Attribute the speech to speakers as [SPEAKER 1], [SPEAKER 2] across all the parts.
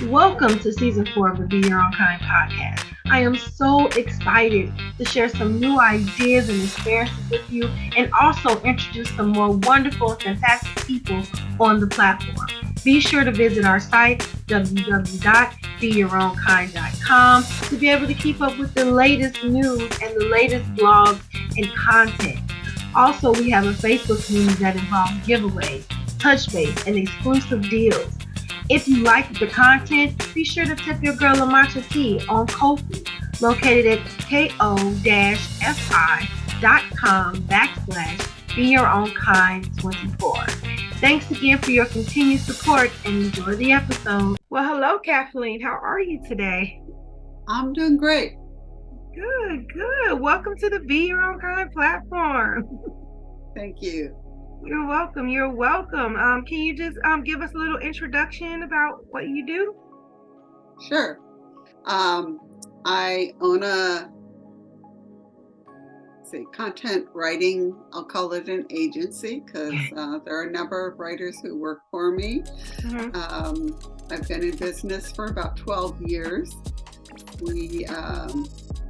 [SPEAKER 1] Welcome to season 4 of the Be Your Own Kind podcast. I am so excited to share some new ideas and experiences with you and also introduce some more wonderful and fantastic people on the platform. Be sure to visit our site, www.beyourownkind.com, to be able to keep up with the latest news and the latest blogs and content. Also, we have a Facebook community that involves giveaways, touch base, and exclusive deals. If you like the content, be sure to tip your girl a matcha tea on Ko-fi, located at ko-fi.com/beyourownkind24. Thanks again for your continued support and enjoy the episode. Well, hello, Kathleen. How are you today?
[SPEAKER 2] I'm doing great.
[SPEAKER 1] Good. Welcome to the Be Your Own Kind platform.
[SPEAKER 2] Thank you.
[SPEAKER 1] You're welcome. Can you just give us a little introduction about what you do?
[SPEAKER 2] Sure. I own a content writing, I'll call it an agency, because there are a number of writers who work for me. Mm-hmm. I've been in business for about 12 years.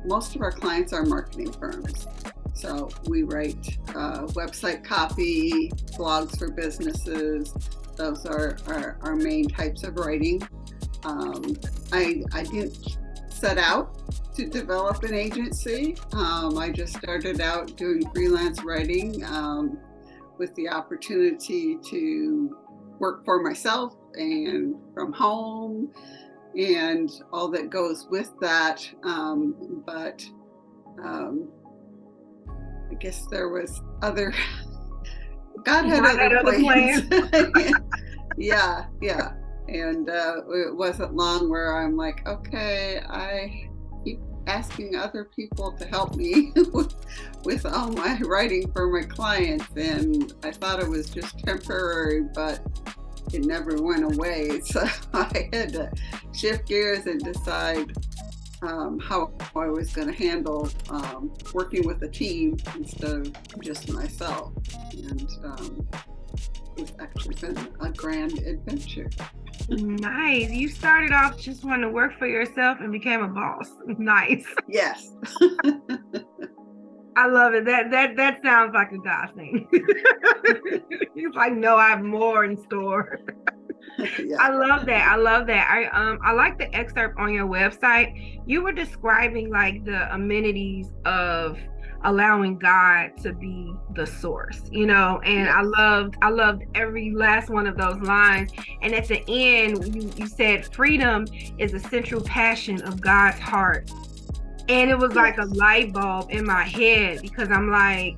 [SPEAKER 2] Most of our clients are marketing firms. So we write website copy, blogs for businesses. Those are our main types of writing. I didn't set out to develop an agency. I just started out doing freelance writing with the opportunity to work for myself and from home and all that goes with that. But I guess there was God had other plans. Yeah. And it wasn't long where I'm like, okay, I keep asking other people to help me with all my writing for my clients. And I thought it was just temporary, but it never went away. So I had to shift gears and decide how I was going to handle working with a team instead of just myself. And it's actually been a grand adventure.
[SPEAKER 1] Nice. You started off just wanting to work for yourself and became a boss. Nice.
[SPEAKER 2] Yes.
[SPEAKER 1] I love it. That sounds like a God thing. It's like, no, I have more in store. Yeah. I love that. I like the excerpt on your website. You were describing like the amenities of allowing God to be the source, and yes. I loved every last one of those lines. And at the end, you said freedom is a central passion of God's heart. And it was like a light bulb in my head, because I'm like,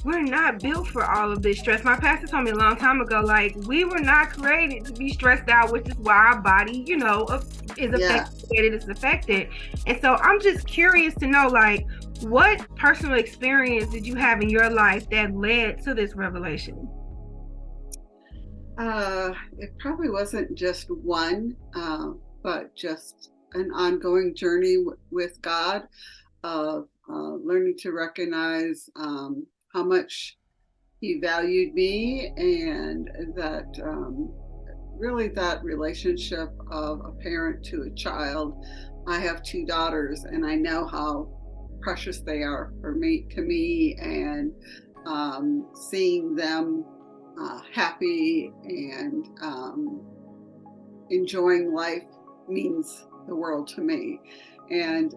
[SPEAKER 1] we're not built for all of this stress. My pastor told me a long time ago, like, we were not created to be stressed out, which is why our body, is affected the way it is affected. And so I'm just curious to know, like, what personal experience did you have in your life that led to this revelation?
[SPEAKER 2] It probably wasn't just one, but just an ongoing journey with God of learning to recognize how much He valued me, and that really that relationship of a parent to a child. I have 2 daughters, and I know how precious they are to me, and seeing them happy and enjoying life means the world to me. And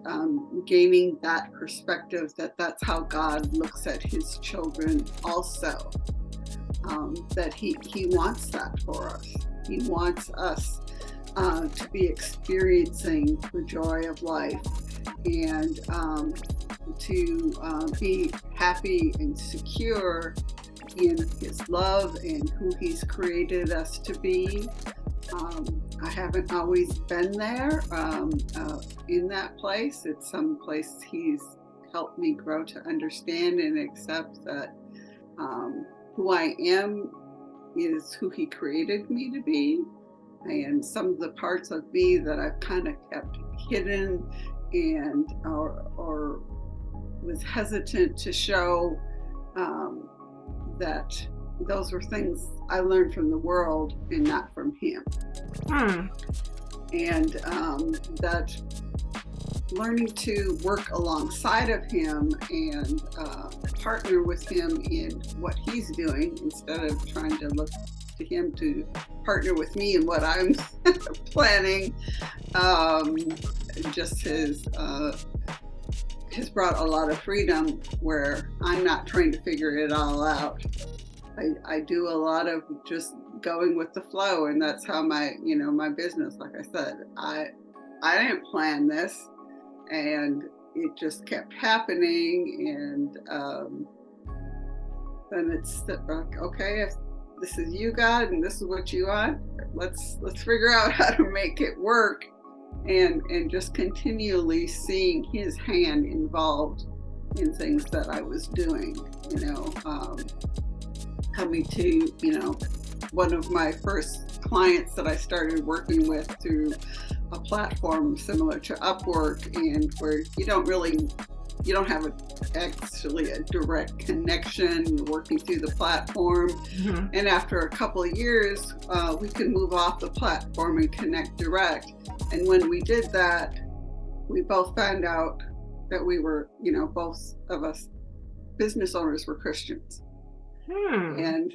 [SPEAKER 2] gaining that perspective that's how God looks at His children also, that he wants that for us. He wants us to be experiencing the joy of life, and to be happy and secure in His love and who He's created us to be. I haven't always been there in that place. It's some place He's helped me grow to understand and accept that who I am is who He created me to be. And some of the parts of me that I've kind of kept hidden and or was hesitant to show, that those were things I learned from the world and not from Him. and that learning to work alongside of him and partner with him in what he's doing instead of trying to look to him to partner with me in what I'm planning, just has brought a lot of freedom where I'm not trying to figure it all out. I do a lot of just going with the flow, and that's how my business, like I said, I didn't plan this, and it just kept happening, and then it's like, okay, if this is you, God, and this is what you want, let's figure out how to make it work, and just continually seeing his hand involved in things that I was doing, coming to, one of my first clients that I started working with through a platform similar to Upwork, and where you don't have actually a direct connection. You're working through the platform, mm-hmm. and after a couple of years, we could move off the platform and connect direct. And when we did that, we both found out that we were, both of us business owners were Christians, and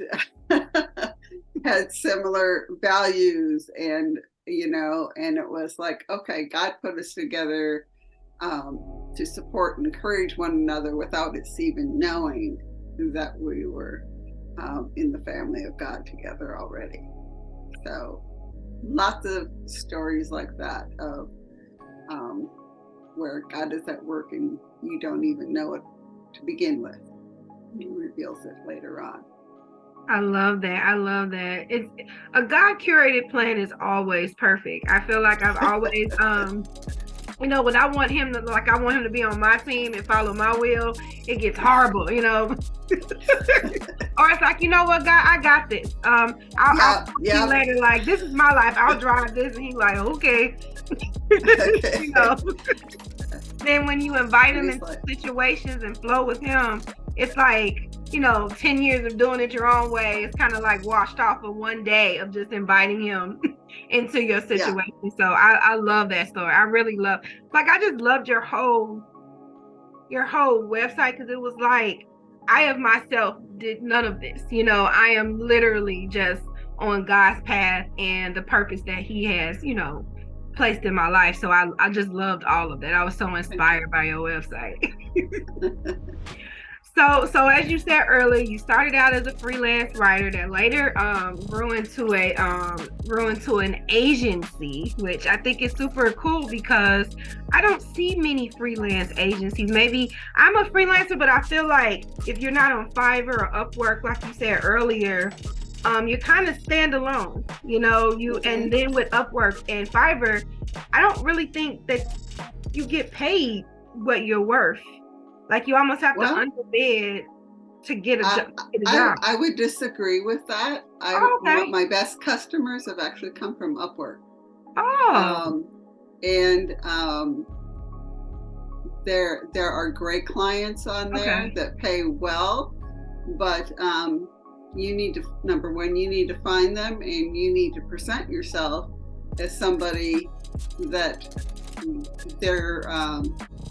[SPEAKER 2] had similar values, and and it was like, okay, God put us together to support and encourage one another without us even knowing that we were in the family of God together already. So lots of stories like that of where God is at work and you don't even know it to begin with. He reveals it later on.
[SPEAKER 1] I love that. It's a God curated plan is always perfect. I feel like I've always when I want him to be on my team and follow my will, it gets horrible, or it's like, what, God, I got this. I'll see you later, like, this is my life, I'll drive this, and he's like, okay. Then when you invite him into situations and flow with him, it's like, 10 years of doing it your own way, it's kind of like washed off of one day of just inviting him into your situation. Yeah. So I love that story. I really love, I just loved your whole website, because it was like, I of myself did none of this. I am literally just on God's path and the purpose that he has, placed in my life. So I just loved all of that. I was so inspired by your website. So as you said earlier, you started out as a freelance writer that later grew into an agency, which I think is super cool because I don't see many freelance agencies. Maybe I'm a freelancer, but I feel like if you're not on Fiverr or Upwork, like you said earlier, you kind of stand alone, and then with Upwork and Fiverr, I don't really think that you get paid what you're worth. Like, you almost have to underbid to get a job.
[SPEAKER 2] I would disagree with that. My best customers have actually come from Upwork. There are great clients on there that pay well, but you need to, number one, you need to find them, and you need to present yourself as somebody that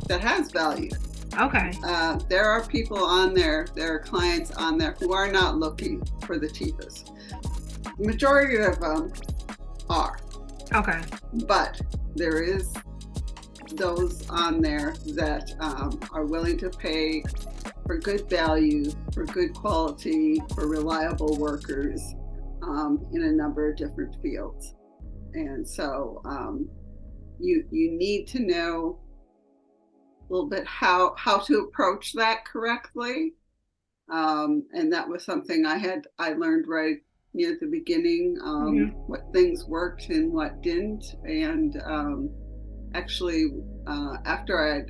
[SPEAKER 2] that has value.
[SPEAKER 1] Okay.
[SPEAKER 2] There are people on there, there are clients on there who are not looking for the cheapest. Majority of them are.
[SPEAKER 1] Okay.
[SPEAKER 2] But there is those on there that are willing to pay for good value, for good quality, for reliable workers in a number of different fields. And so you need to know a little bit how to approach that correctly, and that was something I learned right at the beginning, what things worked and what didn't. And actually, after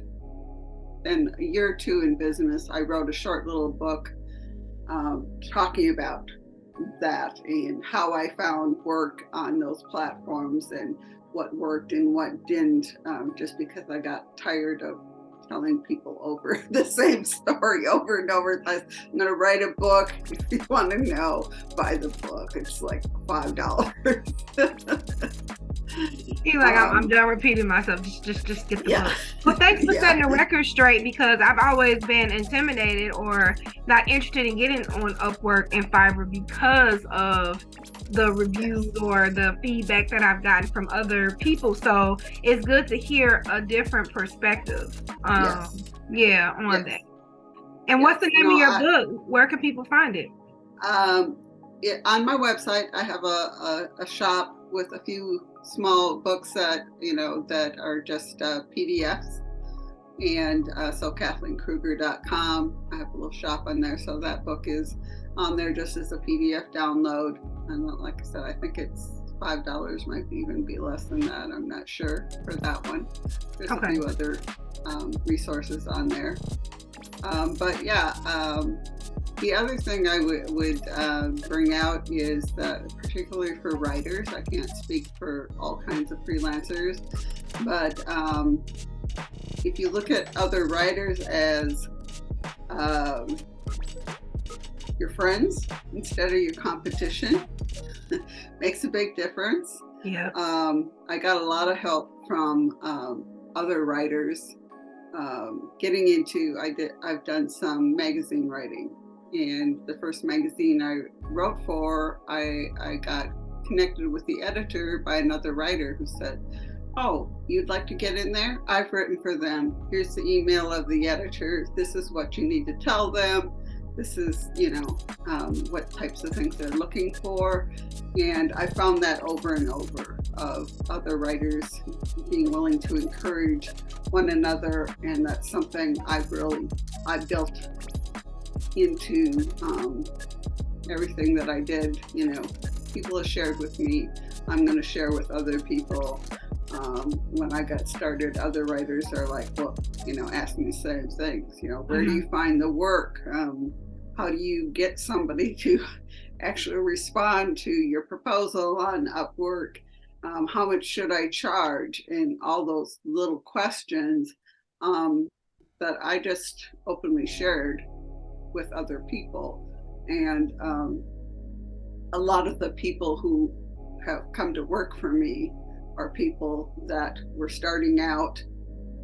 [SPEAKER 2] been a year or two in business, I wrote a short little book talking about that and how I found work on those platforms and what worked and what didn't, just because I got tired of telling people over the same story over and over. I'm going to write a book. If you want to know, buy the book. It's like $5.
[SPEAKER 1] He's like, I'm done repeating myself. Just get the book. Well, thanks for setting the record straight, because I've always been intimidated or not interested in getting on Upwork and Fiverr because of the reviews or the feedback that I've gotten from other people. So it's good to hear a different perspective. On that. And what's the name of your book? Where can people find it?
[SPEAKER 2] On my website, I have a shop with a few small books that that are just PDFs, and so KathleenKrueger.com. I have a little shop on there, so that book is on there just as a PDF download. And like I said, I think it's $5, might even be less than that. I'm not sure for that one. There's a few other resources on there, but the other thing I would bring out is that, particularly for writers, I can't speak for all kinds of freelancers, but if you look at other writers as your friends instead of your competition, makes a big difference.
[SPEAKER 1] Yeah.
[SPEAKER 2] I got a lot of help from other writers getting into. I've done some magazine writing. And the first magazine I wrote for, I got connected with the editor by another writer who said, "Oh, you'd like to get in there? I've written for them. Here's the email of the editor. This is what you need to tell them. This is, what types of things they're looking for." And I found that over and over, of other writers being willing to encourage one another. And that's something I built into everything that I did. People have shared with me, I'm going to share with other people. When I got started, other writers are like, asking the same things. Where do you find the work? How do you get somebody to actually respond to your proposal on Upwork? How much should I charge? And all those little questions that I just openly shared with other people. And a lot of the people who have come to work for me are people that were starting out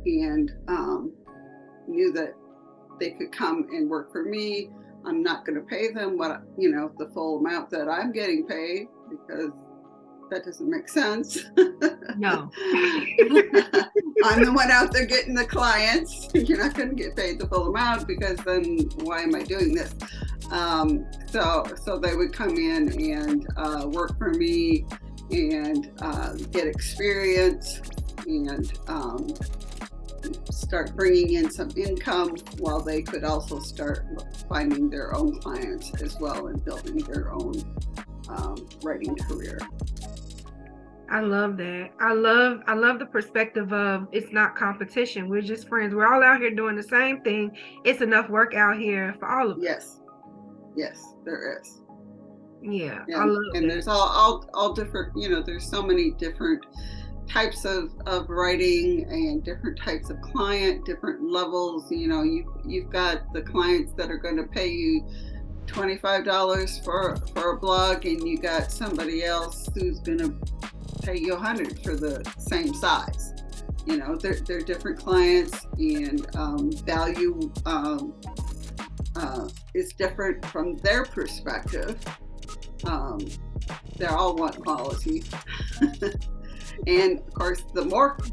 [SPEAKER 2] and knew that they could come and work for me. I'm not going to pay them the full amount that I'm getting paid, because that doesn't make sense.
[SPEAKER 1] No.
[SPEAKER 2] I'm the one out there getting the clients. You're not going to get paid the full amount, because then why am I doing this? So they would come in and work for me and get experience and start bringing in some income, while they could also start finding their own clients as well and building their own writing career.
[SPEAKER 1] I love that. I love the perspective of, it's not competition. We're just friends. We're all out here doing the same thing. It's enough work out here for all of us.
[SPEAKER 2] Yes, there is.
[SPEAKER 1] Yeah,
[SPEAKER 2] and,
[SPEAKER 1] I love
[SPEAKER 2] and
[SPEAKER 1] that.
[SPEAKER 2] There's all different, there's so many different types of writing and different types of client, different levels. You've got the clients that are going to pay you $25 for a blog, and you got somebody else who's going to pay you $100 for the same size. They're different clients, and value is different from their perspective. They all want quality. And of course, the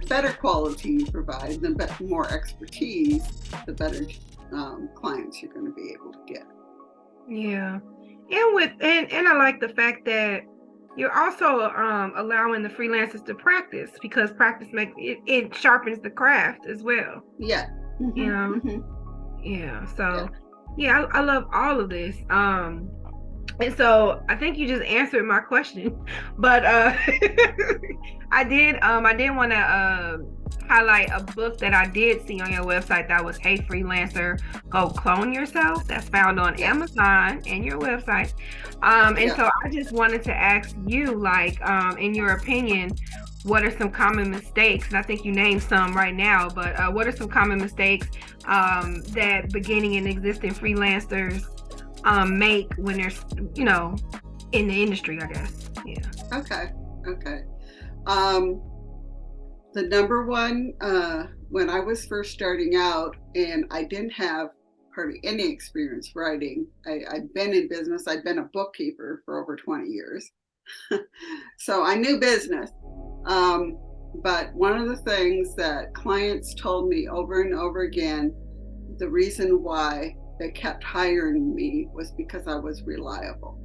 [SPEAKER 2] better quality you provide, the more expertise, the better clients you're going to be able to get.
[SPEAKER 1] Yeah, and I like the fact that you're also allowing the freelancers to practice, because practice makes it sharpens the craft as well.
[SPEAKER 2] Yeah. Mm-hmm.
[SPEAKER 1] Yeah. So I love all of this. And so I think you just answered my question, but I did want to highlight a book that I did see on your website that was "Hey Freelancer, Go Clone Yourself." That's found on Amazon and your website. So I just wanted to ask you, in your opinion, what are some common mistakes? And I think you named some right now, but what are some common mistakes that beginning and existing freelancers make when they're, in the industry, I guess. Yeah.
[SPEAKER 2] Okay. The number one, when I was first starting out and I didn't have hardly any experience writing, I'd been in business, I'd been a bookkeeper for over 20 years. So I knew business. But one of the things that clients told me over and over again, the reason why they kept hiring me was because I was reliable.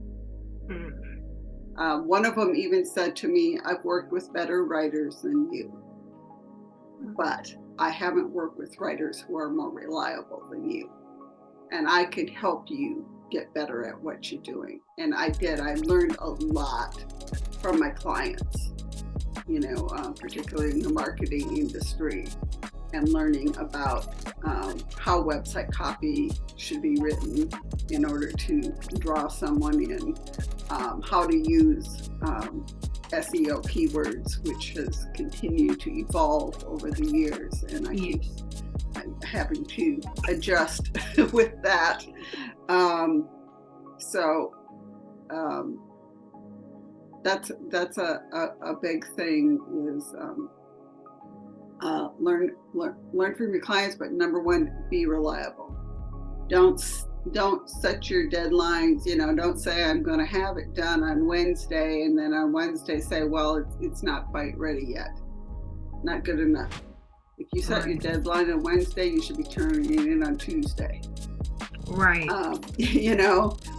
[SPEAKER 2] One of them even said to me, I've worked with better writers than you, but I haven't worked with writers who are more reliable than you. And I could help you get better at what you're doing. And I did. I learned a lot from my clients, particularly in the marketing industry, and learning about how website copy should be written in order to draw someone in, how to use SEO keywords, which has continued to evolve over the years, and I keep having to adjust with that. That's a big thing is learn from your clients, but number one, be reliable. Don't set your deadlines. Don't say I'm going to have it done on Wednesday, and then on Wednesday say, well, it's not quite ready yet. Not good enough. If you set your deadline on Wednesday, you should be turning it in on Tuesday.
[SPEAKER 1] Right.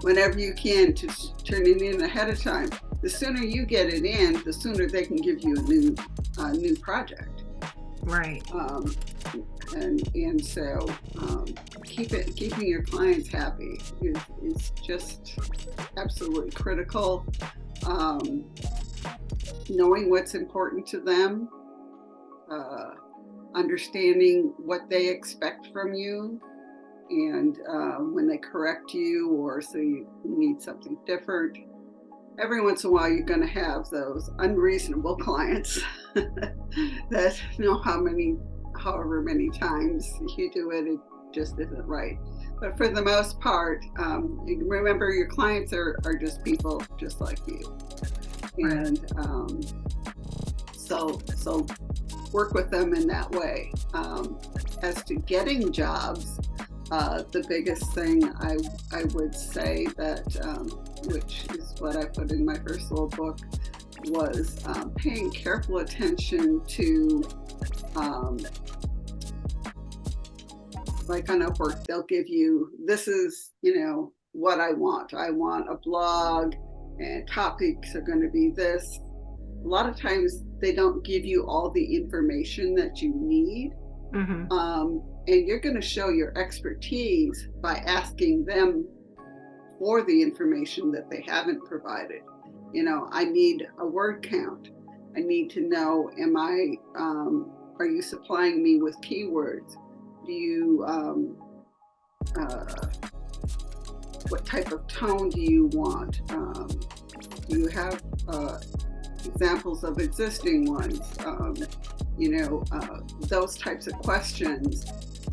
[SPEAKER 2] Whenever you can, to turn it in ahead of time. The sooner you get it in, the sooner they can give you a new project.
[SPEAKER 1] Right.
[SPEAKER 2] And so keeping your clients happy is just absolutely critical. Knowing what's important to them, understanding what they expect from you, and when they correct you or say you need something different. Every once in a while, you're going to have those unreasonable clients that however many times you do it, it just isn't right. But for the most part, remember your clients are just people just like you. And so work with them in that way. As to getting jobs, the biggest thing I would say that, which is what I put in my first little book, was paying careful attention to, like on Upwork, they'll give you, this is, what I want. I want a blog and topics are going to be this. A lot of times they don't give you all the information that you need. And you're going to show your expertise by asking them for the information that they haven't provided. I need a word count. I need to know, are you supplying me with keywords? Do you, what type of tone do you want? Do you have examples of existing ones? Those types of questions.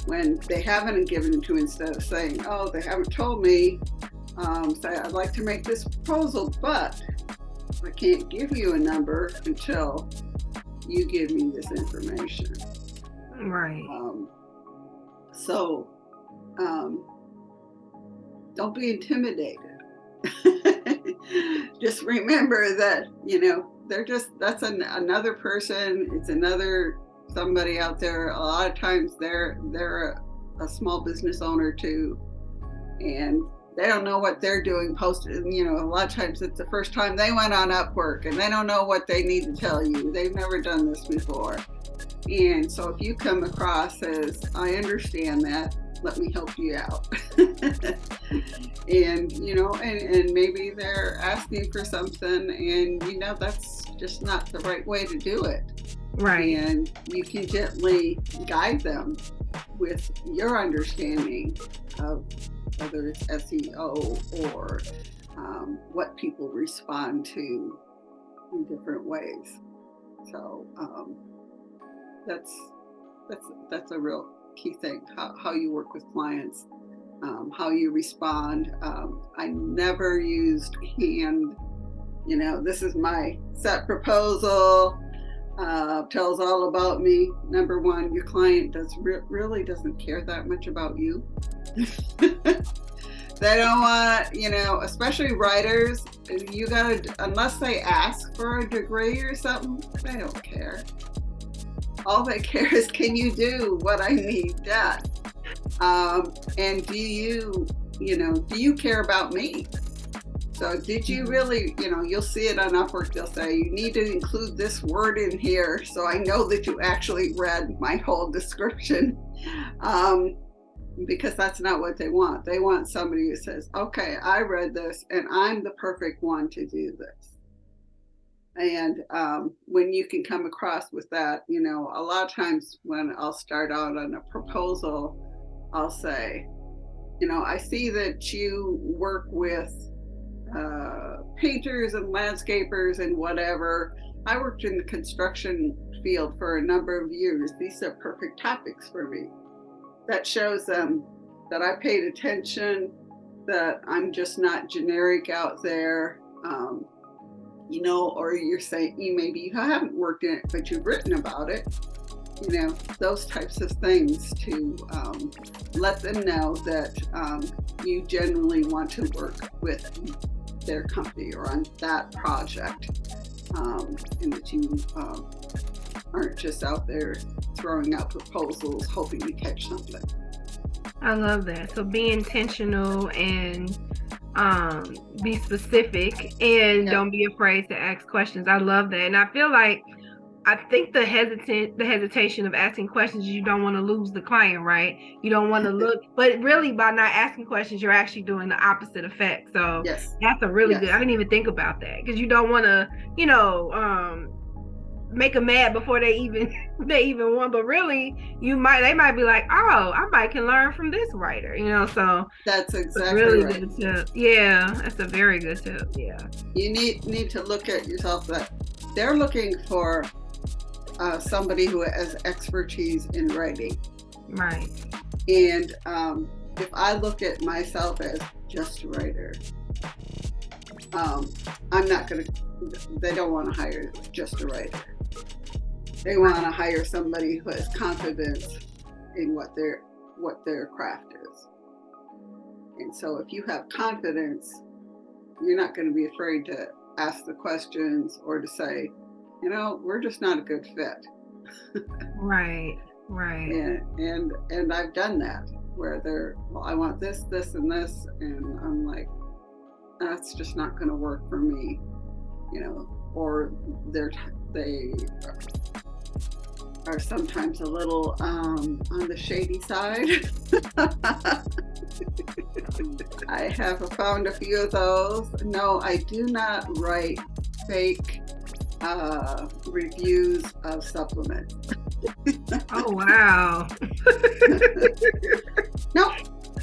[SPEAKER 2] When they haven't given it to, instead of saying, oh, they haven't told me, say, I'd like to make this proposal, but I can't give you a number until you give me this information.
[SPEAKER 1] Right.
[SPEAKER 2] So don't be intimidated. Just remember that, that's another person. It's somebody out there. A lot of times they're a small business owner too, and they don't know what they're doing posted. A lot of times it's the first time they went on Upwork and they don't know what they need to tell you. They've never done this before. And so if you come across as, I understand that, let me help you out. And, and maybe they're asking for something and, that's just not the right way to do it.
[SPEAKER 1] Right.
[SPEAKER 2] And you can gently guide them with your understanding of whether it's SEO or what people respond to in different ways. So that's a real key thing, how you work with clients, how you respond. I never used hand, this is my set proposal, tells all about me. Number one, your client really doesn't care that much about you. They don't want, especially writers, you gotta, unless they ask for a degree or something, they don't care. All they care is, can you do what I need done? And do you care about me? So did you really, you'll see it on Upwork, they'll say, you need to include this word in here so I know that you actually read my whole description. Because that's not what they want. They want somebody who says, okay, I read this and I'm the perfect one to do this. And when you can come across with that, a lot of times when I'll start out on a proposal, I'll say, I see that you work with painters and landscapers and whatever. I worked in the construction field for a number of years. These are perfect topics for me. That shows them that I paid attention, that I'm just not generic out there, or you're saying, maybe you haven't worked in it, but you've written about it, those types of things to let them know that you genuinely want to work with their company or on that project, and that you aren't just out there throwing out proposals hoping to catch something.
[SPEAKER 1] I love that. So be intentional and be specific, and don't be afraid to ask questions. I love that. And I feel like, I think the hesitation of asking questions is you don't want to lose the client, right? You don't want to look, but really by not asking questions, you're actually doing the opposite effect. So that's a really good, I didn't even think about that, because you don't want to, make them mad before they even want, but really they might be like, oh, I might can learn from this writer, so
[SPEAKER 2] that's exactly
[SPEAKER 1] really
[SPEAKER 2] right.
[SPEAKER 1] Good tip. Yeah, that's a very good tip. Yeah,
[SPEAKER 2] you need to look at yourself that they're looking for somebody who has expertise in writing,
[SPEAKER 1] right?
[SPEAKER 2] And if I look at myself as just a writer, I'm not gonna, they don't want to hire just a writer. They want to hire somebody who has confidence in what their craft is. And so if you have confidence, you're not going to be afraid to ask the questions or to say, we're just not a good fit.
[SPEAKER 1] Right.
[SPEAKER 2] And I've done that where I want this, and this, and I'm like, that's just not going to work for me, or they are sometimes a little on the shady side. I have found a few of those. No, I do not write fake reviews of supplements.
[SPEAKER 1] Oh, wow.
[SPEAKER 2] No,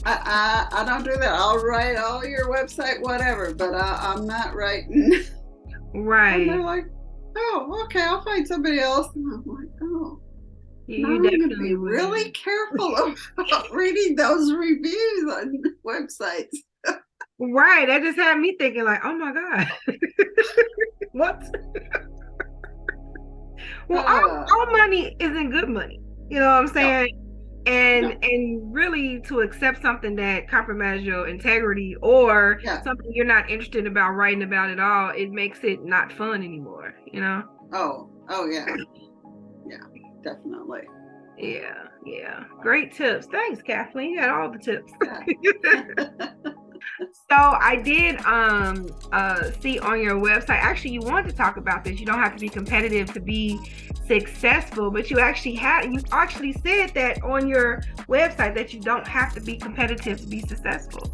[SPEAKER 2] I don't do that. I'll write all your website, whatever, but I'm not writing.
[SPEAKER 1] Right.
[SPEAKER 2] And they're like, oh, okay, I'll find somebody else. And I'm like, oh,
[SPEAKER 1] you definitely
[SPEAKER 2] be really careful about reading those reviews on websites.
[SPEAKER 1] Right. That just had me thinking like, oh my God. What? Well, all money isn't good money. You know what I'm saying? No. And really to accept something that compromises your integrity or something you're not interested about writing about at all, it makes it not fun anymore,
[SPEAKER 2] Oh yeah. Yeah, definitely.
[SPEAKER 1] Yeah. Great tips. Thanks, Kathleen. You got all the tips. Yeah. So I did see on your website, actually you wanted to talk about this. You don't have to be competitive to be successful, but you actually said that on your website that you don't have to be competitive to be successful.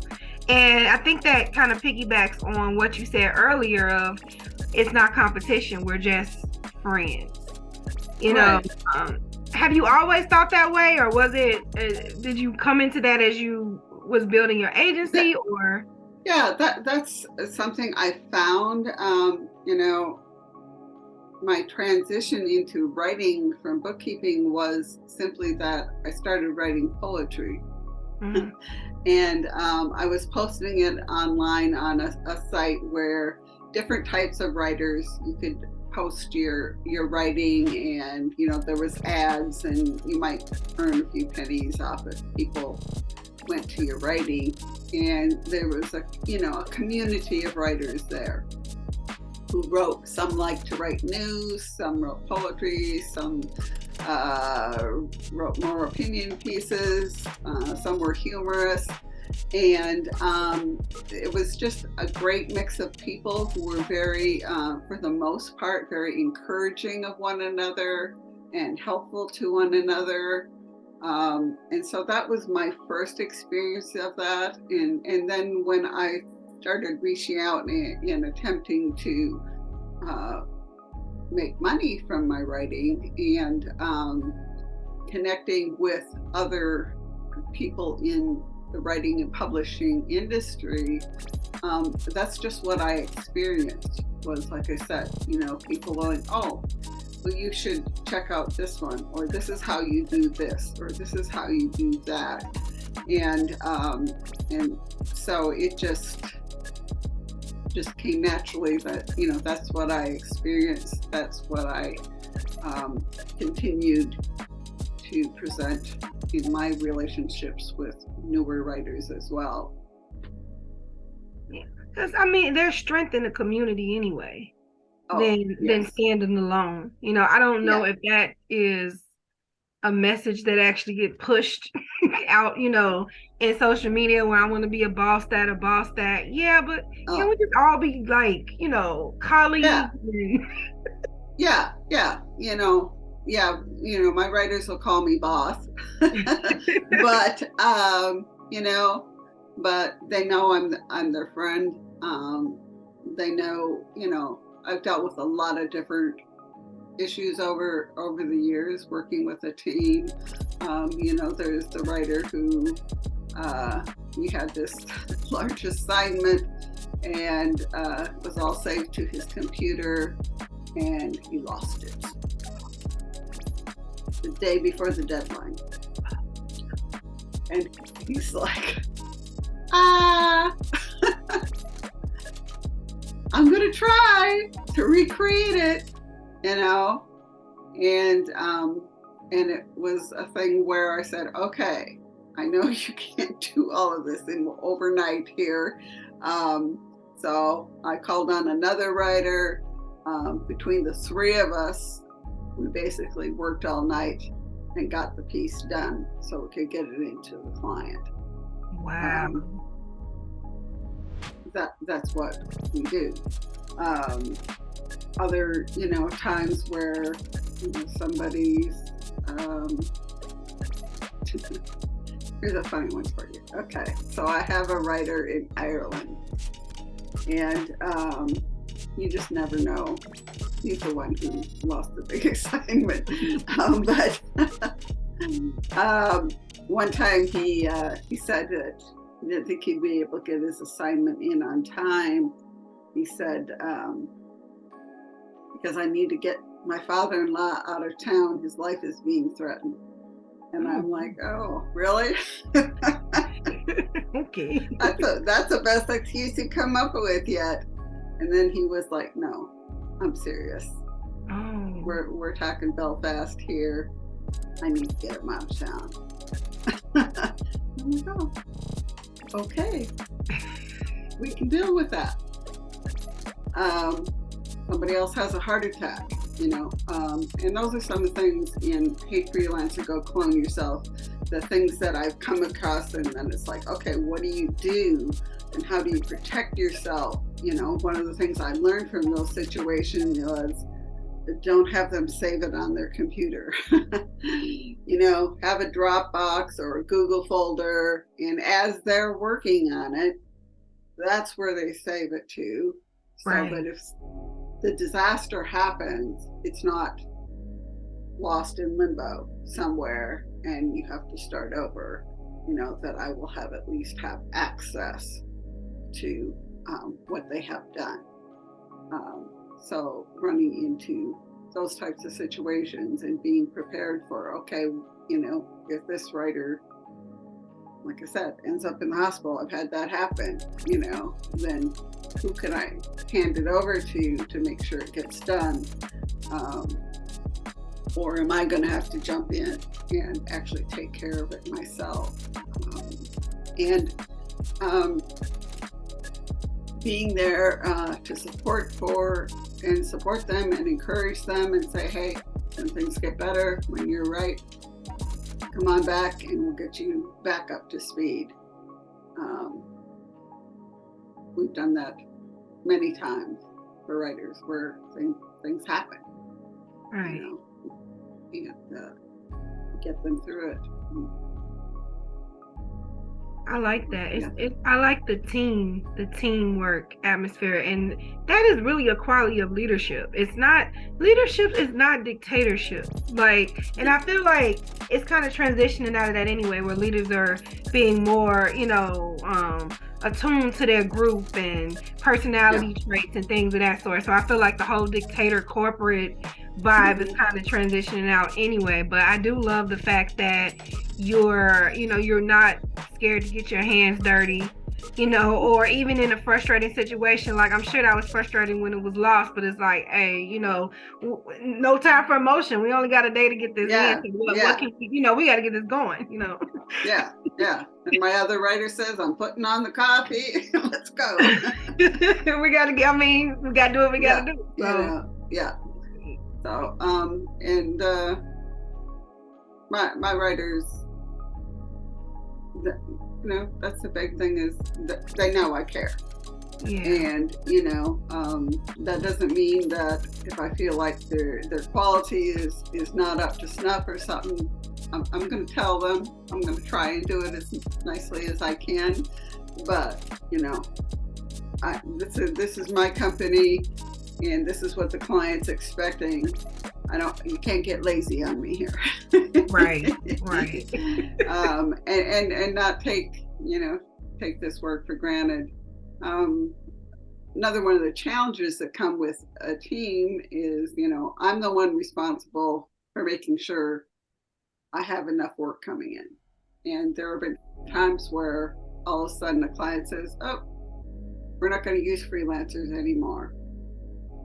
[SPEAKER 1] And I think that kind of piggybacks on what you said earlier of it's not competition, we're just friends. Have you always thought that way, or was it did you come into that as you was building your agency, or?
[SPEAKER 2] Yeah, that's something I found, my transition into writing from bookkeeping was simply that I started writing poetry. Mm-hmm. And I was posting it online on a site where different types of writers, you could post your writing, and there was ads, and you might earn a few pennies off it. People went to your writing, and there was a community of writers there who wrote. Some liked to write news, some wrote poetry, some wrote more opinion pieces, some were humorous, and it was just a great mix of people who were very, for the most part, very encouraging of one another and helpful to one another. And so that was my first experience of that. And then when I started reaching out and attempting to make money from my writing, and connecting with other people in the writing and publishing industry, that's just what I experienced. Was, like I said, people going, oh, well, you should check out this one, or this is how you do this, or this is how you do that. And so it just came naturally that, that's what I experienced. That's what I continued to present in my relationships with newer writers as well.
[SPEAKER 1] Yeah, because there's strength in the community anyway. Than standing alone. I don't know if that is a message that actually get pushed out, in social media, where I want to be a boss that. Yeah, but can we just all be like, colleagues?
[SPEAKER 2] Yeah. My writers will call me boss, but but they know I'm their friend. They know, I've dealt with a lot of different issues over the years working with a team. There's the writer who we had this large assignment, and it was all saved to his computer, and he lost it the day before the deadline. And he's like, I'm gonna try to recreate it, and it was a thing where I said, okay, I know you can't do all of this in overnight here. So I called on another writer. Between the three of us, we basically worked all night and got the piece done so we could get it into the client.
[SPEAKER 1] Wow.
[SPEAKER 2] That's what we do. Other, times where somebody's here's a funny one for you. Okay, so I have a writer in Ireland, and you just never know. He's the one who lost the big assignment. But one time he said that he didn't think he'd be able to get his assignment in on time. He said, because I need to get my father-in-law out of town, his life is being threatened. And I'm like, oh, really?
[SPEAKER 1] Okay.
[SPEAKER 2] That's the best excuse you come up with yet. And then he was like, no, I'm serious.
[SPEAKER 1] Oh.
[SPEAKER 2] We're talking Belfast here. I need to get him out of town. I'm like, oh, okay. We can deal with that. Somebody else has a heart attack, and those are some of the things in Hey Freelancer, Go Clone Yourself, the things that I've come across, and then it's like, okay, what do you do and how do you protect yourself? One of the things I learned from those situations was don't have them save it on their computer. Have a Dropbox or a Google folder, and as they're working on it, that's where they save it to.
[SPEAKER 1] Right.
[SPEAKER 2] So that if the disaster happens, it's not lost in limbo somewhere and you have to start over, that I will have at least have access to what they have done. So running into those types of situations and being prepared for, okay, if this writer like I said, ends up in the hospital. I've had that happen, then who can I hand it over to make sure it gets done? Or am I going to have to jump in and actually take care of it myself? And being there to support them and encourage them and say, hey, when things get better, when you're right, come on back and we'll get you back up to speed. We've done that many times for writers where things happen.
[SPEAKER 1] Right.
[SPEAKER 2] And get them through it.
[SPEAKER 1] I like that. I like the teamwork atmosphere, and that is really a quality of leadership. Leadership is not dictatorship. And I feel like it's kind of transitioning out of that anyway, where leaders are being more, attuned to their group and personality traits and things of that sort. So I feel like the whole dictator corporate vibe is kind of transitioning out anyway. But I do love the fact that you're not scared to get your hands dirty, or even in a frustrating situation. Like, I'm sure that was frustrating when it was lost, but it's like, hey, no time for emotion. We only got a day to get this in. So what can we got to get this going,
[SPEAKER 2] Yeah. And my other writer says, I'm putting on the coffee. Let's go.
[SPEAKER 1] we got to do what we got to do. So.
[SPEAKER 2] So, and my writers, that's the big thing is that they know I care.
[SPEAKER 1] Yeah.
[SPEAKER 2] And, that doesn't mean that if I feel like their quality is not up to snuff or something, I'm going to tell them. I'm going to try and do it as nicely as I can. But, this is my company, and this is what the client's expecting. You can't get lazy on me here.
[SPEAKER 1] Right.
[SPEAKER 2] And not take this work for granted. Another one of the challenges that come with a team is, I'm the one responsible for making sure I have enough work coming in. And there have been times where all of a sudden the client says, oh, we're not going to use freelancers anymore.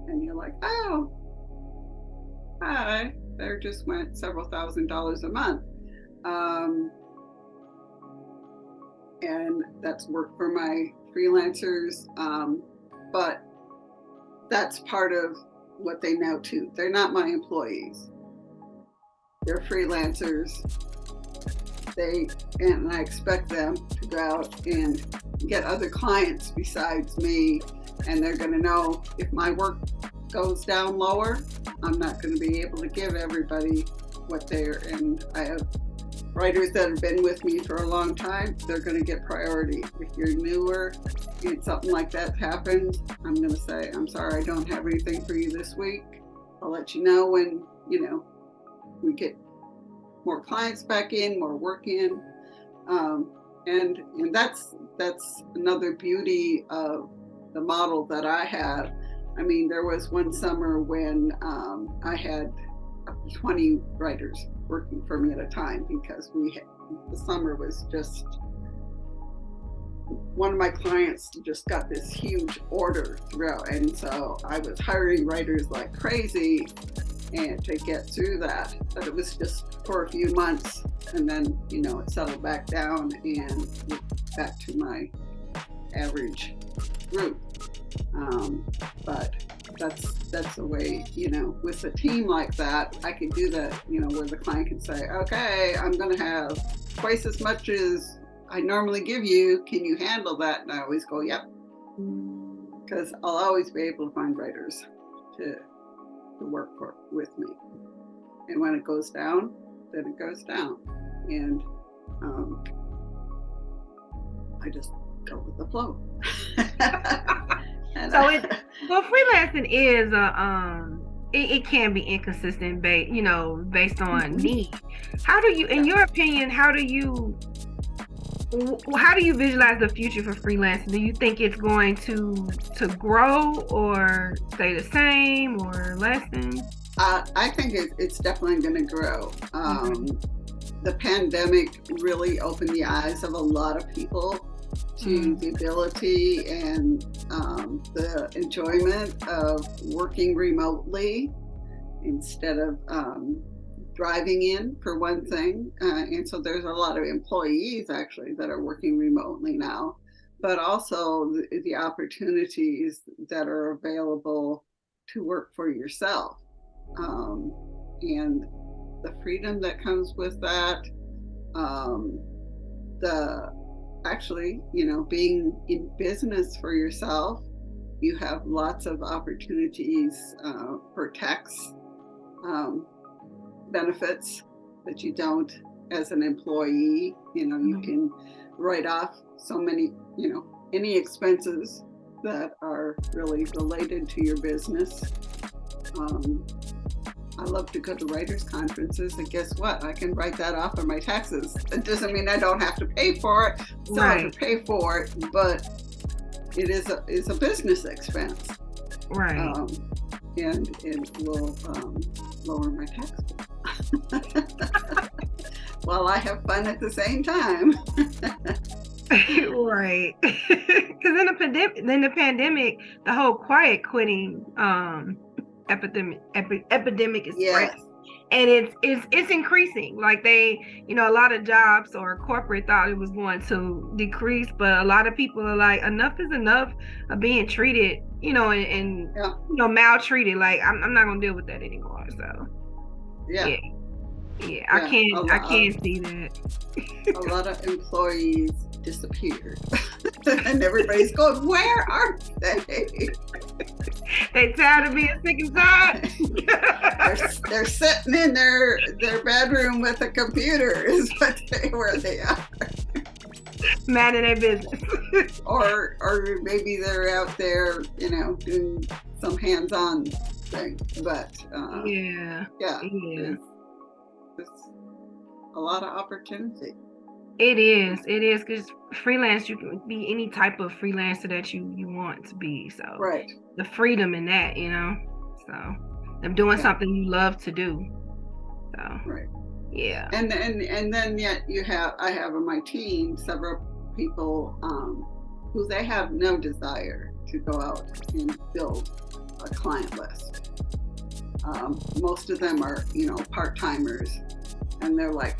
[SPEAKER 2] And you're like, oh, hi, there just went several $1,000s a month. And that's work for my freelancers. But that's part of what they know too. They're not my employees. They're freelancers. And I expect them to go out and get other clients besides me. And they're going to know if my work goes down lower, I'm not going to be able to give everybody what and I have writers that have been with me for a long time. They're going to get priority. If you're newer and something like that happens, I'm going to say, I'm sorry, I don't have anything for you this week. I'll let you know when, we get more clients back in, more work in. And that's another beauty of the model that I have. I mean, there was one summer when I had up to 20 writers working for me at a time because the summer was just, one of my clients just got this huge order throughout. And so I was hiring writers like crazy and to get through that. But it was just for a few months, and then, it settled back down and back to my average group. But that's the way, with a team like that, I can do that, where the client can say, okay, I'm going to have twice as much as I normally give you. Can you handle that? And I always go, yep. Because I'll always be able to find writers to work with me. And when it goes down, then it goes down. And I just go with the flow.
[SPEAKER 1] So freelancing is it can be inconsistent based on need. How do you, in your opinion, how do you visualize the future for freelancing? Do you think it's going to grow or stay the same or lessen?
[SPEAKER 2] I think it's definitely going to grow. the pandemic really opened the eyes of a lot of people to the ability and the enjoyment of working remotely instead of driving in, for one thing. And so there's a lot of employees actually that are working remotely now, but also the opportunities that are available to work for yourself. And the freedom that comes with that, being in business for yourself, you have lots of opportunities for tax benefits that you don't as an employee. You can write off so many, any expenses that are really related to your business. I love to go to writers' conferences, and guess what? I can write that off of my taxes. It doesn't mean I don't have to pay for it. Still have to pay for it, but it is a business expense.
[SPEAKER 1] Right.
[SPEAKER 2] And it will lower my tax bill. While I have fun at the same time.
[SPEAKER 1] Right. Because in the pandemic, the whole quiet quitting epidemic is spreading, and it's increasing. Like they, a lot of jobs or corporate thought it was going to decrease, but a lot of people are like, enough is enough of being treated, and maltreated. Like I'm not gonna deal with that anymore. So yeah. I can't see that.
[SPEAKER 2] A lot of employees disappeared, and everybody's going, where are they?
[SPEAKER 1] They tired of being sick and tired.
[SPEAKER 2] they're sitting in their bedroom with a computer is where they are.
[SPEAKER 1] Mad in their business.
[SPEAKER 2] or maybe they're out there, doing some hands-on thing. But it's a lot of opportunity.
[SPEAKER 1] It is because freelance, you can be any type of freelancer that you want to be. So the freedom in that, so I'm doing something you love to do. So and then yet I have on my team several people who they have no desire to go out and build a client list. Most of them are part-timers, and they're like,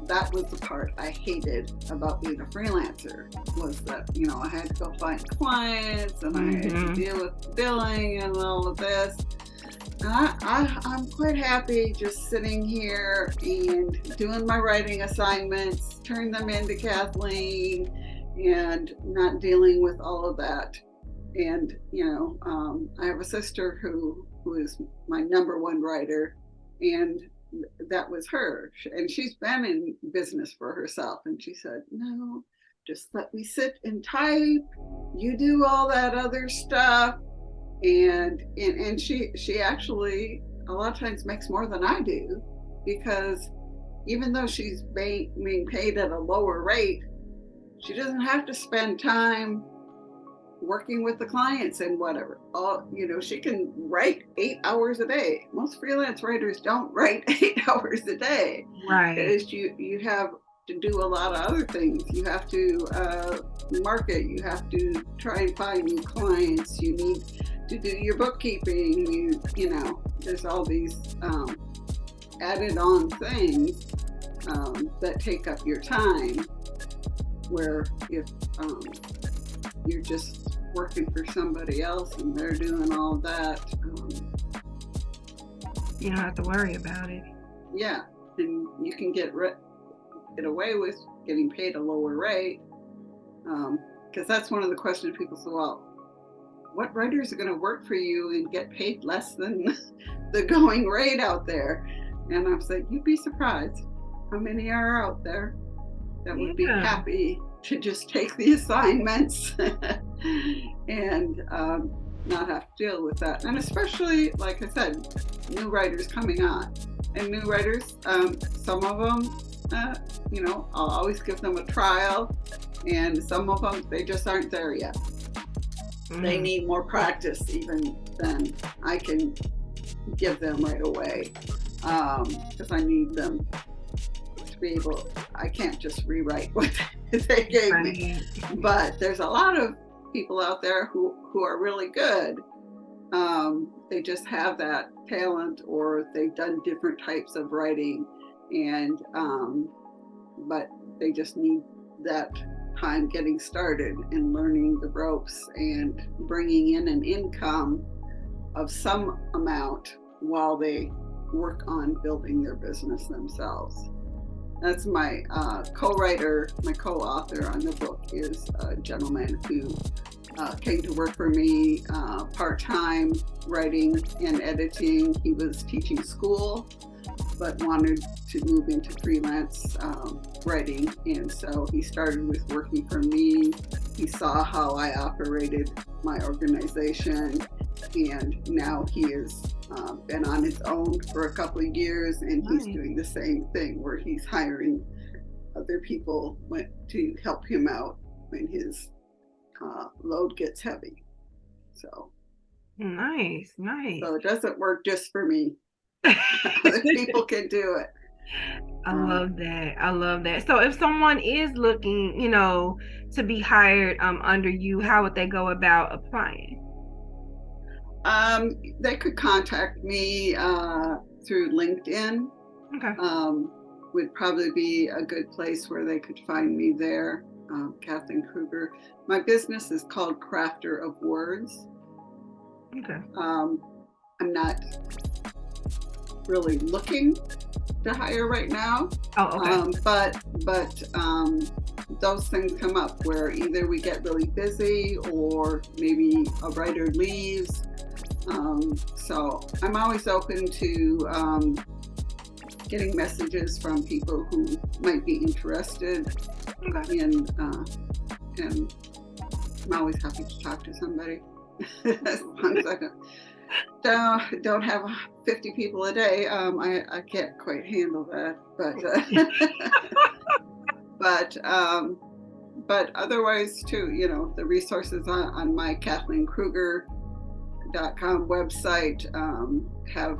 [SPEAKER 1] that was the part I hated about being a freelancer, was that, I had to go find clients and I had to deal with billing and all of this. I'm quite happy just sitting here and doing my writing assignments, turn them into Kathleen, and not dealing with all of that. And, I have a sister who is my number one writer, and that was her, and she's been in business for herself, and she said, no, just let me sit and type, you do all that other stuff. And she actually a lot of times makes more than I do, because even though she's being paid at a lower rate, she doesn't have to spend time working with the clients and whatever. She can write 8 hours a day. Most freelance writers don't write 8 hours a day. Right.
[SPEAKER 2] Because you have to do a lot of other things. You have to market. You have to try and find new clients. You need to do your bookkeeping. There's all these added on things that take up your time, where if you're just working for somebody else and they're doing all that,
[SPEAKER 1] you don't have to worry about it.
[SPEAKER 2] Yeah, and you can get away with getting paid a lower rate, because that's one of the questions people say, well, what writers are going to work for you and get paid less than the going rate out there? And I'm saying, you'd be surprised how many are out there that would be happy to just take the assignments and not have to deal with that. And especially, like I said, new writers coming on. And new writers, some of them, I'll always give them a trial, and some of them, they just aren't there yet. They need more practice even than I can give them right away, because I need them to to be able, I can't just rewrite what they gave me. But there's a lot of people out there who are really good. They just have that talent, or they've done different types of writing, and but they just need that time getting started and learning the ropes and bringing in an income of some amount while they work on building their business themselves. That's my co-writer, my co-author on the book is a gentleman who came to work for me part-time, writing and editing. He was teaching school, but wanted to move into freelance writing. And so he started with working for me. He saw how I operated my organization, and now he has been on his own for a couple of years, and he's doing the same thing where he's hiring other people to help him out when his load gets heavy. So
[SPEAKER 1] nice.
[SPEAKER 2] So it doesn't work just for me. Other people can do it.
[SPEAKER 1] I love that. So if someone is looking, to be hired under you, how would they go about applying?
[SPEAKER 2] They could contact me through LinkedIn.
[SPEAKER 1] Okay.
[SPEAKER 2] Would probably be a good place where they could find me there. Kathleen Krueger. My business is called Crafter of Words.
[SPEAKER 1] Okay.
[SPEAKER 2] I'm not really looking to hire right now.
[SPEAKER 1] Oh, okay.
[SPEAKER 2] But those things come up where either we get really busy or maybe a writer leaves. So I'm always open to getting messages from people who might be interested.
[SPEAKER 1] Okay.
[SPEAKER 2] And I'm always happy to talk to somebody. As long as I don't have 50 people a day, I can't quite handle that. But otherwise too, the resources on my KathleenKrueger.com website have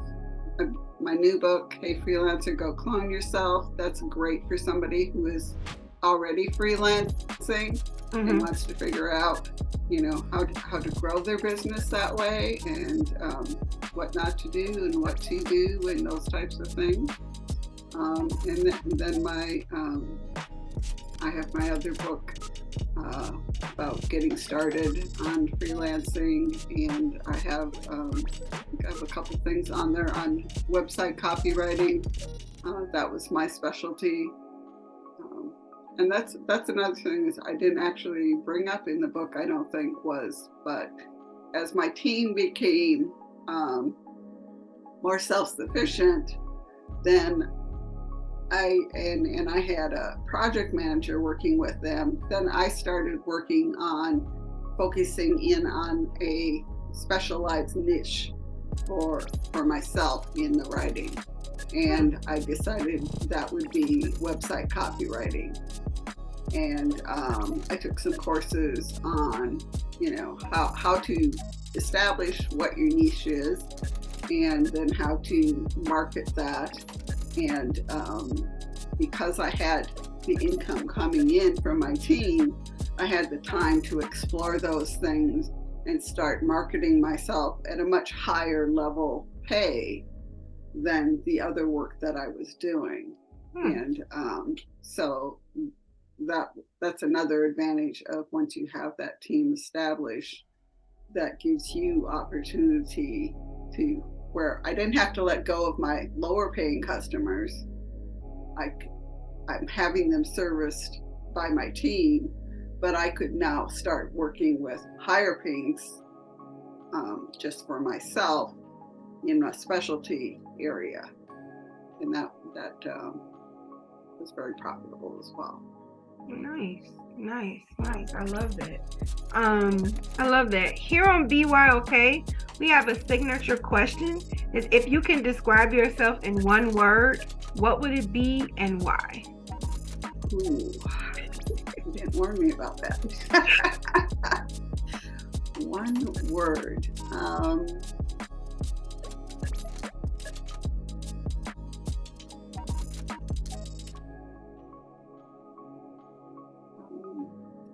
[SPEAKER 2] my new book, Hey Freelancer, Go Clone Yourself. That's great for somebody who is already freelancing and wants to figure out, how to grow their business that way, and what not to do and what to do and those types of things. And then I have my other book about getting started on freelancing, and I have a couple things on there on website copywriting. That was my specialty. And that's another thing is I didn't actually bring up in the book, I don't think, but as my team became more self-sufficient, then I had a project manager working with them. Then I started working on focusing in on a specialized niche for myself in the writing. And I decided that would be website copywriting. And I took some courses on, how to establish what your niche is, and then how to market that. And because I had the income coming in from my team, I had the time to explore those things and start marketing myself at a much higher level pay than the other work that I was doing. And so that's another advantage of once you have that team established, that gives you opportunity to where I didn't have to let go of my lower paying customers. I'm having them serviced by my team, but I could now start working with higher paying just for myself in a specialty area. And that was very profitable as well.
[SPEAKER 1] Nice. I love that. Here on BYOK, we have a signature question. Is if you can describe yourself in one word, what would it be and why?
[SPEAKER 2] Ooh, you didn't warn me about that. One word.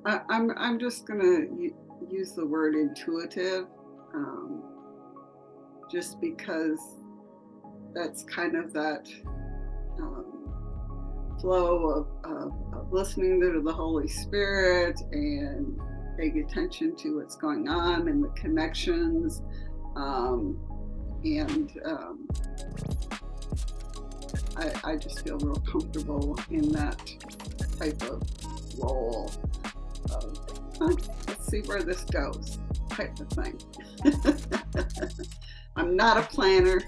[SPEAKER 2] I'm just gonna use the word intuitive, just because that's kind of that flow of listening to the Holy Spirit and paying attention to what's going on and the connections, I just feel real comfortable in that type of role of, let's see where this goes type of thing. I'm not a planner.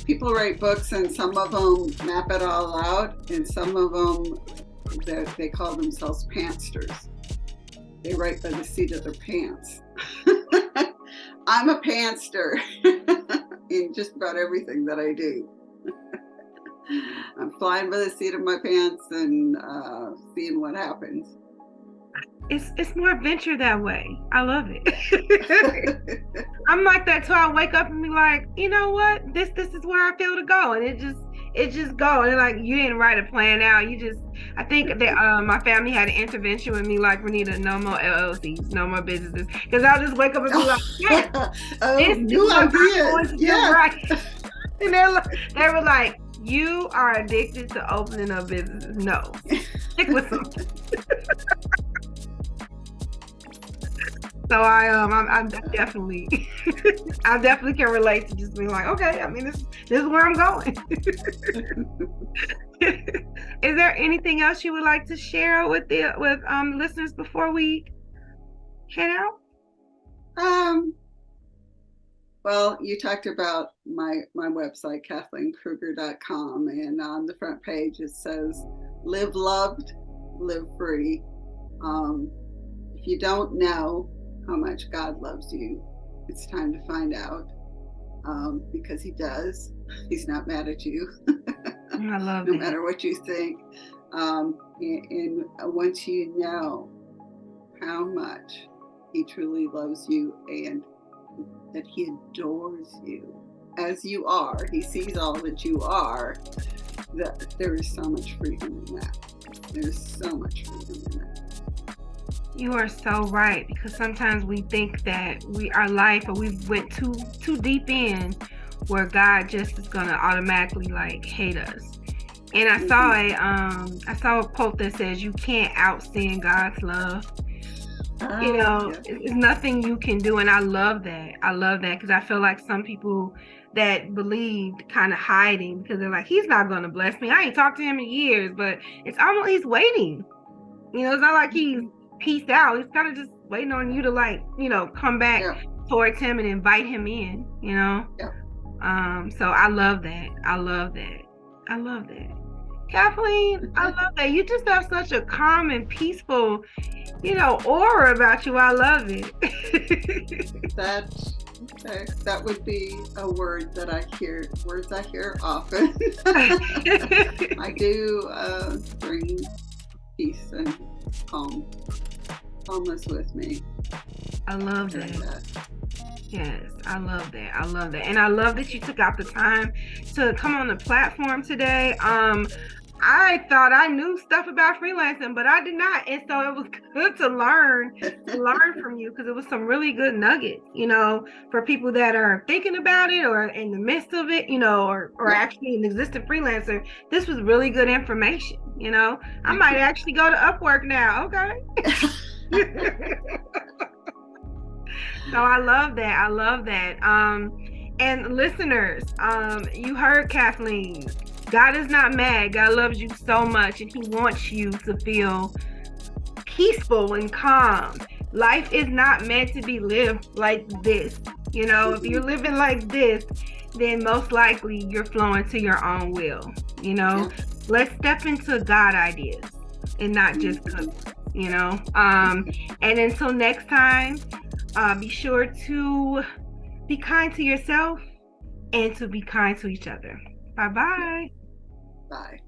[SPEAKER 2] People write books and some of them map it all out, and some of them they call themselves pantsters. They write by the seat of their pants. I'm a pantster in just about everything that I do. I'm flying by the seat of my pants and seeing what happens.
[SPEAKER 1] It's more adventure that way. I love it. I'm like that till I wake up and be like, you know what? This is where I feel to go, and it just go. And like, you didn't write a plan out. I think that my family had an intervention with me, like, Renita, no more LLCs, no more businesses, because I'll just wake up and be like, yeah,
[SPEAKER 2] new ideas. Yeah.
[SPEAKER 1] Right. And they were like, you are addicted to opening up businesses. No, stick with something. So I'm definitely, I definitely can relate to just being like, okay, I mean, this is where I'm going. Is there anything else you would like to share with listeners before we head out?
[SPEAKER 2] Well, you talked about my website, KathleenKrueger.com, and on the front page it says, live loved, live free. If you don't know how much God loves you, it's time to find out, because he does. He's not mad at you.
[SPEAKER 1] I love
[SPEAKER 2] no
[SPEAKER 1] it.
[SPEAKER 2] matter what you think. And once you know how much he truly loves you and that he adores you as you are, he sees all that you are, that there is so much freedom in that. There's so much freedom in that.
[SPEAKER 1] You are so right, because sometimes we think that our life, or we went too deep in, where God just is gonna automatically like hate us. And I saw a quote that says, you can't out-sin God's love. It's nothing you can do. And I love that because I feel like some people that believed kind of hiding, because they're like, he's not going to bless me. I ain't talked to him in years, but it's almost, he's waiting. It's not like he's peaced out. He's kind of just waiting on you to come back towards him and invite him in, So I love that. Kathleen, I love that. You just have such a calm and peaceful, aura about you. I love it.
[SPEAKER 2] That would be a word that words I hear often. I do bring peace and calmness with me.
[SPEAKER 1] I love that. Yes, I love that. And I love that you took out the time to come on the platform today. I thought I knew stuff about freelancing, but I did not. And so it was good to learn from you, because it was some really good nuggets, for people that are thinking about it or in the midst of it, or actually an existing freelancer. This was really good information, I might actually go to Upwork now. Okay. So I love that. And listeners, you heard Kathleen. God is not mad. God loves you so much, and he wants you to feel peaceful and calm. Life is not meant to be lived like this. If you're living like this, then most likely you're flowing to your own will. Let's step into God ideas and not just cookies, and until next time, be sure to be kind to yourself and to be kind to each other. Bye-bye.
[SPEAKER 2] Bye.